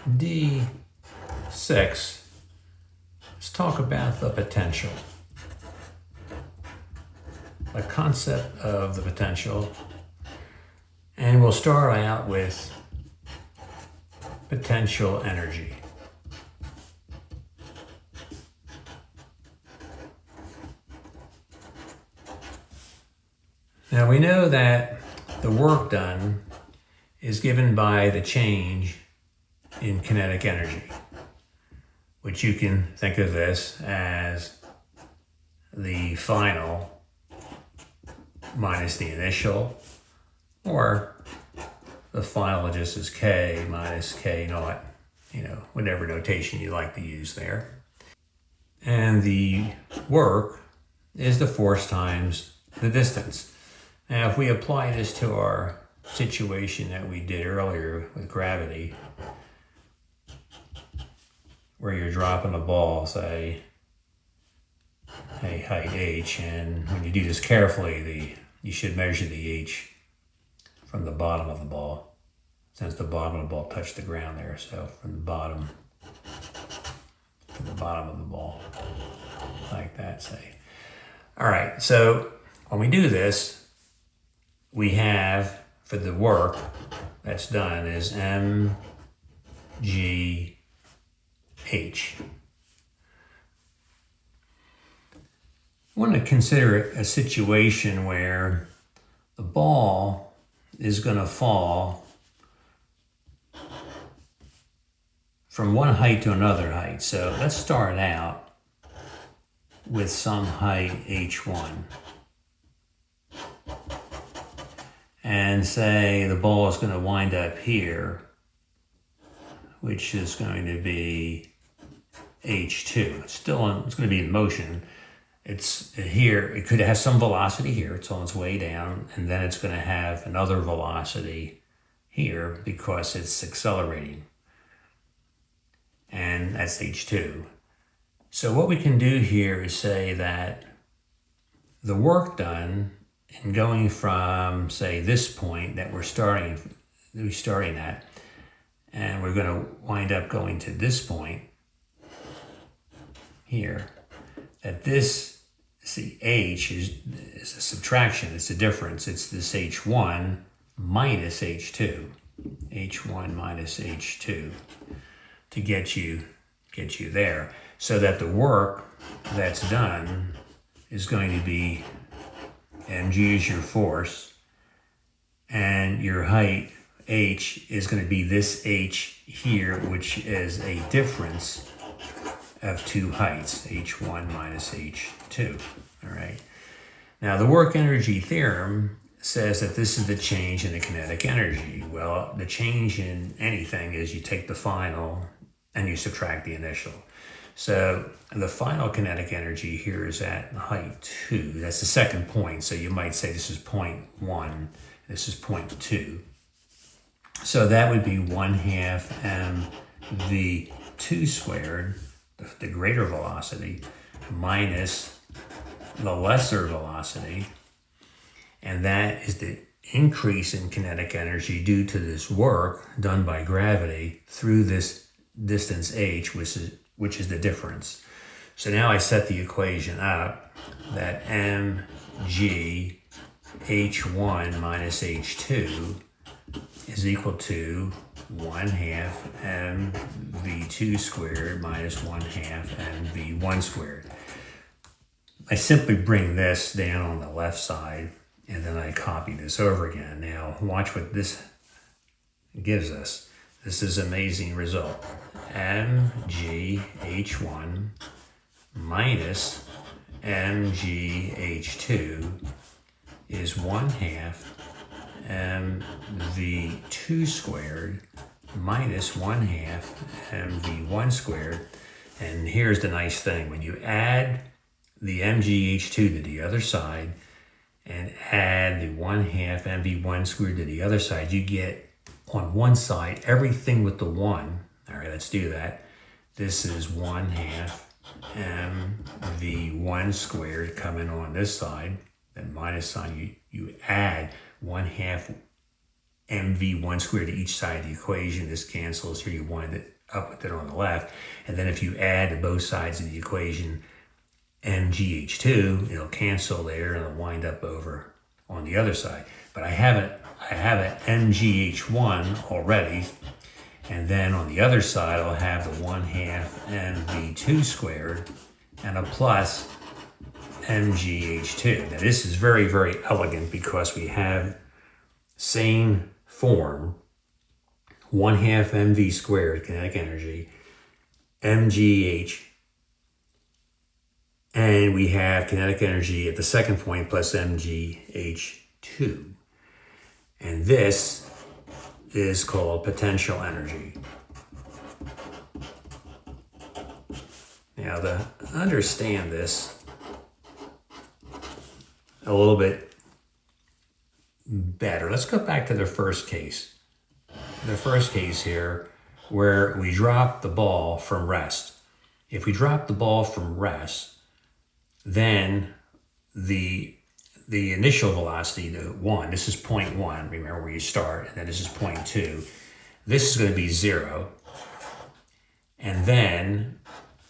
D6, let's talk about the potential. A concept of the potential. And we'll start out with potential energy. Now we know that the work done is given by the change in kinetic energy, which you can think of this as the final minus the initial, or the final just as K minus K naught, whatever notation you like to use there. And the work is the force times the distance. Now, if we apply this to our situation that we did earlier with gravity, where you're dropping a ball, say, a height h, and when you do this carefully, you should measure the h from the bottom of the ball, since the bottom of the ball touched the ground there. So from the bottom to the bottom of the ball, like that, say. All right, so when we do this, we have, for the work that's done, is mgh. I want to consider a situation where the ball is going to fall from one height to another height. So let's start out with some height h1. And say the ball is going to wind up here, which is going to be h2. It's going to be in motion. It's here, it could have some velocity here, it's on its way down, and then it's going to have another velocity here because it's accelerating. And that's h2. So what we can do here is say that the work done in going from, say, this point that we're starting at, and we're going to wind up going to this point here, that this, see, h is a subtraction, it's a difference. It's this h1 minus h2. h1 minus h2 to get you there. So that the work that's done is going to be mg is your force, and your height h is going to be this h here, which is a difference of two heights, h1 minus h2. All right. Now, the work energy theorem says that this is the change in the kinetic energy. Well, the change in anything is you take the final and you subtract the initial. So the final kinetic energy here is at height 2. That's the second point. So you might say this is point 1, this is point 2. So that would be 1/2 mv2 squared, the greater velocity, minus the lesser velocity. And that is the increase in kinetic energy due to this work done by gravity through this distance h, which is the difference. So now I set the equation up that mg h1 minus h2 is equal to 1/2 mv2 squared minus 1/2 mv1 squared. I simply bring this down on the left side, and then I copy this over again. Now watch what this gives us. This is an amazing result. mgh1 minus mgh2 is 1/2 mv2 squared minus 1/2 mv1 squared. And here's the nice thing. When you add the mgh2 to the other side and add the 1/2 mv1 squared to the other side, you get on one side everything with the 1. All right, let's do that. This is 1/2 mv1 squared coming on this side. Then minus sign, you add 1/2 mv1 squared to each side of the equation. This cancels. Here you wind it up with it on the left. And then if you add to both sides of the equation mgh2, it'll cancel there and it'll wind up over on the other side. But I have an mgh1 already. And then on the other side, I'll have the 1/2 mv2 squared and a plus mgh2. Now this is very, very elegant because we have same form, 1/2 mv squared kinetic energy, mgh, and we have kinetic energy at the second point plus mgh2. And this is called potential energy. Now to understand this a little bit better, let's go back to the first case. The first case here where we drop the ball from rest. If we drop the ball from rest, then the initial velocity, the 1, this is 0.1, remember where you start, and then this is 0.2. This is going to be 0. And then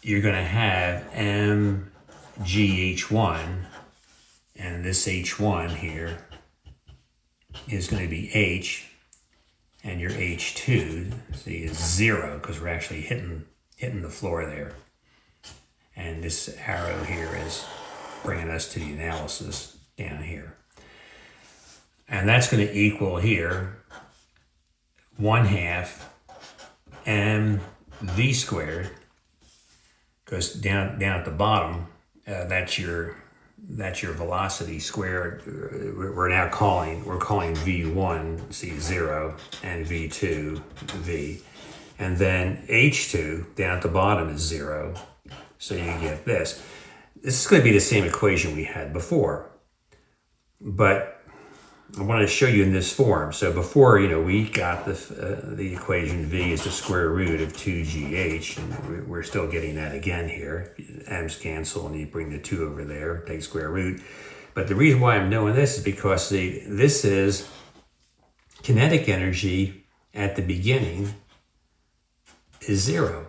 you're going to have mgh1, and this h1 here is going to be h, and your h2, see, is 0 because we're actually hitting the floor there. And this arrow here is bringing us to the analysis down here. And that's going to equal here 1/2 mv squared, because down at the bottom, that's your velocity squared. We're calling v1 c0 and v2 v, and then h2 down at the bottom is 0. So you get this. This is going to be the same equation we had before, but I want to show you in this form. So before, we got the equation v is the square root of 2gh, and we're still getting that again here. M's cancel, and you bring the 2 over there, take square root. But the reason why I'm knowing this is because this is kinetic energy at the beginning is 0.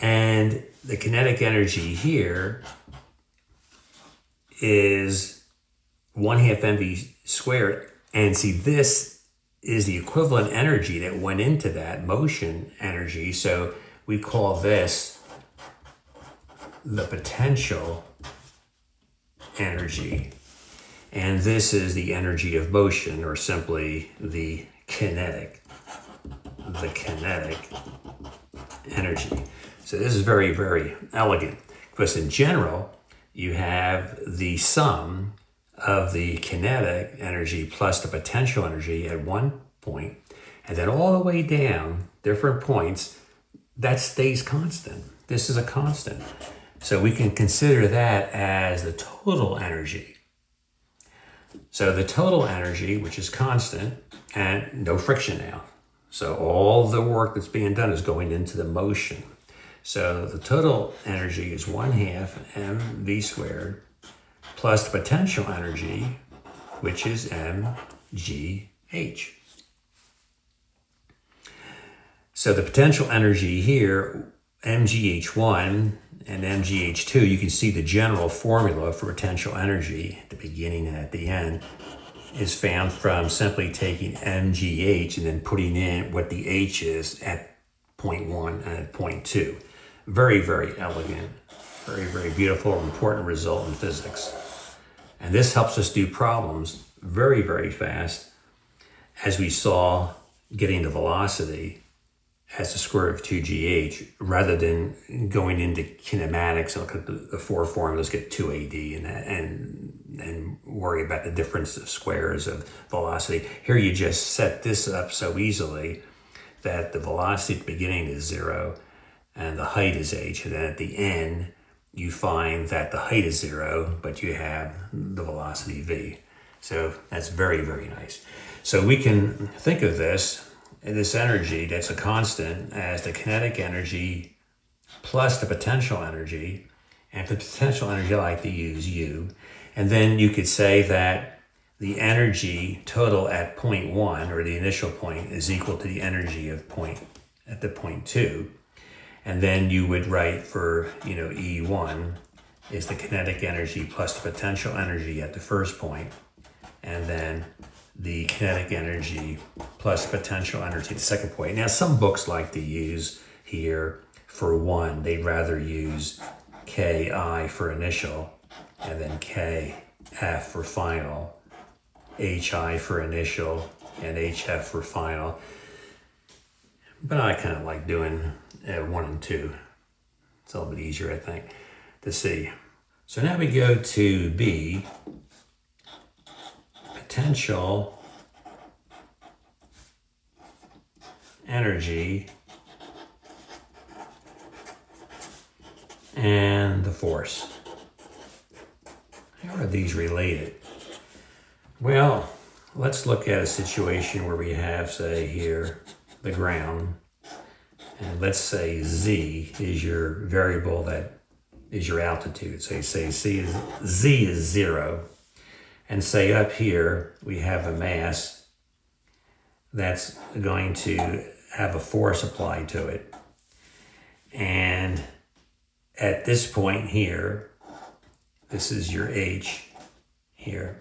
And the kinetic energy here is 1/2 mv squared. And see, this is the equivalent energy that went into that motion energy. So we call this the potential energy. And this is the energy of motion, or simply the kinetic energy. So this is very, very elegant, because in general, you have the sum of the kinetic energy plus the potential energy at one point, and then all the way down, different points, that stays constant. This is a constant. So we can consider that as the total energy. So the total energy, which is constant, and no friction now. So all the work that's being done is going into the motion. So the total energy is 1/2 mv squared plus the potential energy, which is mgh. So the potential energy here, mgh1 and mgh2, you can see the general formula for potential energy at the beginning and at the end is found from simply taking mgh and then putting in what the h is at 0.1 and at 0.2. Very, very elegant, very, very beautiful, important result in physics. And this helps us do problems very, very fast, as we saw getting the velocity as the square root of 2gh, rather than going into kinematics and look at the four formulas, get 2ad and worry about the difference of squares of velocity. Here you just set this up so easily that the velocity at the beginning is 0 and the height is h, and then at the end you find that the height is 0, but you have the velocity v. So that's very, very nice. So we can think of this energy that's a constant as the kinetic energy plus the potential energy, and for potential energy I like to use U. And then you could say that the energy total at point 1, or the initial point, is equal to the energy of at the point 2. And then you would write for, E1 is the kinetic energy plus the potential energy at the first point, and then the kinetic energy plus potential energy at the second point. Now, some books like to use here for 1, they'd rather use Ki for initial, and then Kf for final, Hi for initial, and Hf for final. But I kind of like doing 1 and 2. It's a little bit easier, I think, to see. So now we go to B, potential energy and the force. How are these related? Well, let's look at a situation where we have, say, here, the ground, and let's say Z is your variable that is your altitude. So you say Z is 0, and say up here we have a mass that's going to have a force applied to it. And at this point here, this is your H here,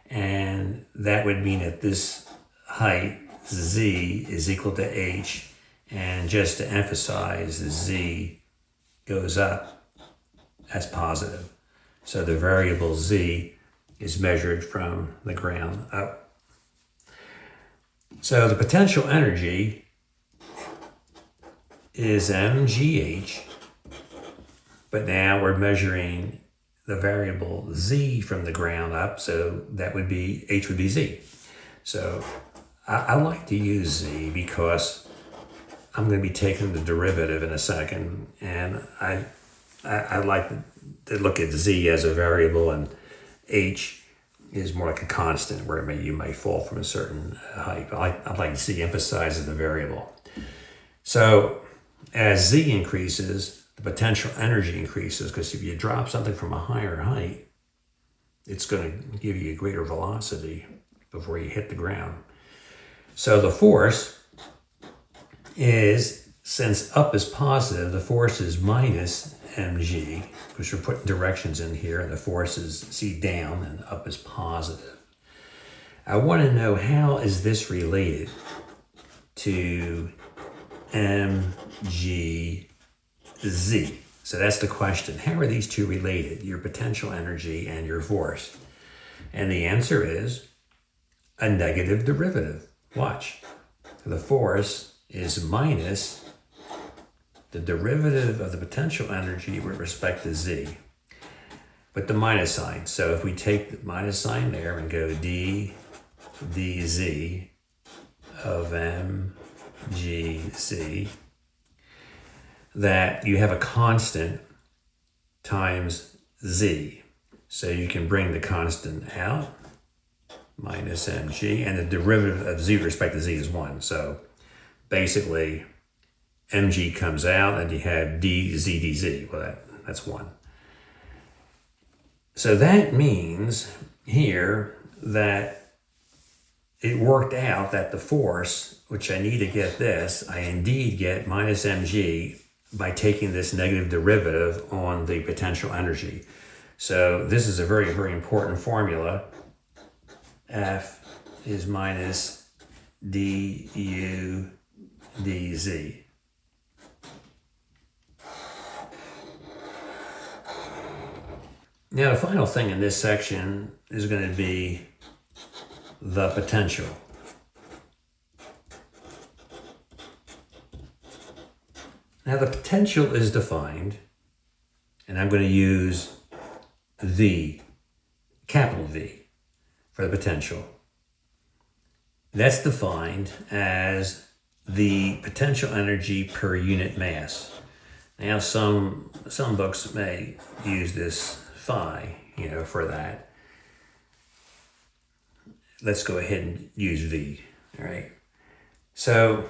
and that would mean at this height, Z is equal to H, and just to emphasize, the Z goes up as positive. So the variable Z is measured from the ground up. So the potential energy is mgh, but now we're measuring the variable Z from the ground up, so that would be, H would be Z. So I like to use Z because I'm going to be taking the derivative in a second, and I like to look at Z as a variable, and H is more like a constant where you may fall from a certain height. I'd like to see emphasizes the variable. So as Z increases, the potential energy increases, because if you drop something from a higher height, it's going to give you a greater velocity before you hit the ground. So the force is, since up is positive, the force is minus mg, because we're putting directions in here, and the force is C down and up is positive. I want to know, how is this related to mg Z? So that's the question. How are these two related, your potential energy and your force? And the answer is a negative derivative. Watch. The force is minus the derivative of the potential energy with respect to Z, with the minus sign. So if we take the minus sign there and go d dz of mgz, that you have a constant times Z. So you can bring the constant out, minus mg, and the derivative of Z with respect to Z is 1. So basically, mg comes out and you have dz dz. Well, that's 1. So that means here that it worked out that the force, which I need to get this, I indeed get minus mg by taking this negative derivative on the potential energy. So this is a very, very important formula. F is minus du dz. Now the final thing in this section is going to be the potential. Now the potential is defined, and I'm going to use V, capital V, for the potential. That's defined as the potential energy per unit mass. Now some books may use this phi, for that. Let's go ahead and use V, all right? So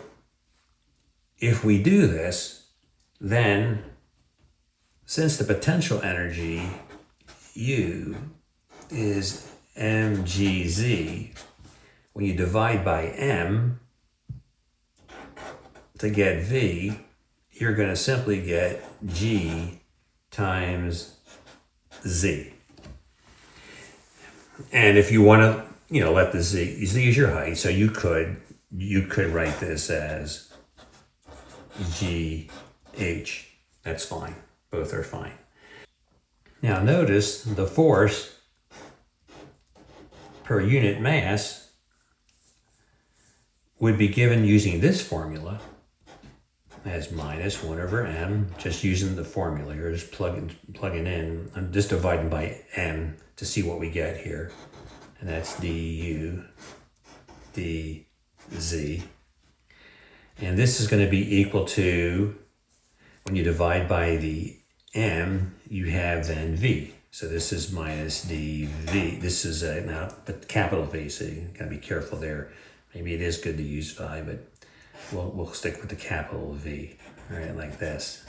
if we do this, then since the potential energy U is mgz, when you divide by m to get v, you're going to simply get g times z. And if you want to, let the z is your height, so you could write this as gh. That's fine. Both are fine. Now notice the force per unit mass would be given using this formula as minus 1 over m, just using the formula here, just plugging in. I'm just dividing by m to see what we get here. And that's du dz. And this is going to be equal to, when you divide by the m, you have then v. So this is minus dv. This is now, but capital V, so you gotta be careful there. Maybe it is good to use phi, but we'll stick with the capital V. All right, like this.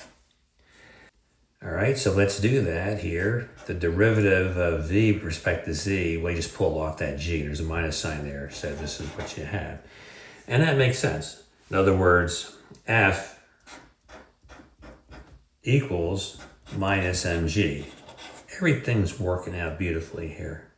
All right, so let's do that here. The derivative of v with respect to z, well, you just pull off that g. There's a minus sign there, so this is what you have. And that makes sense. In other words, f equals minus mg. Everything's working out beautifully here.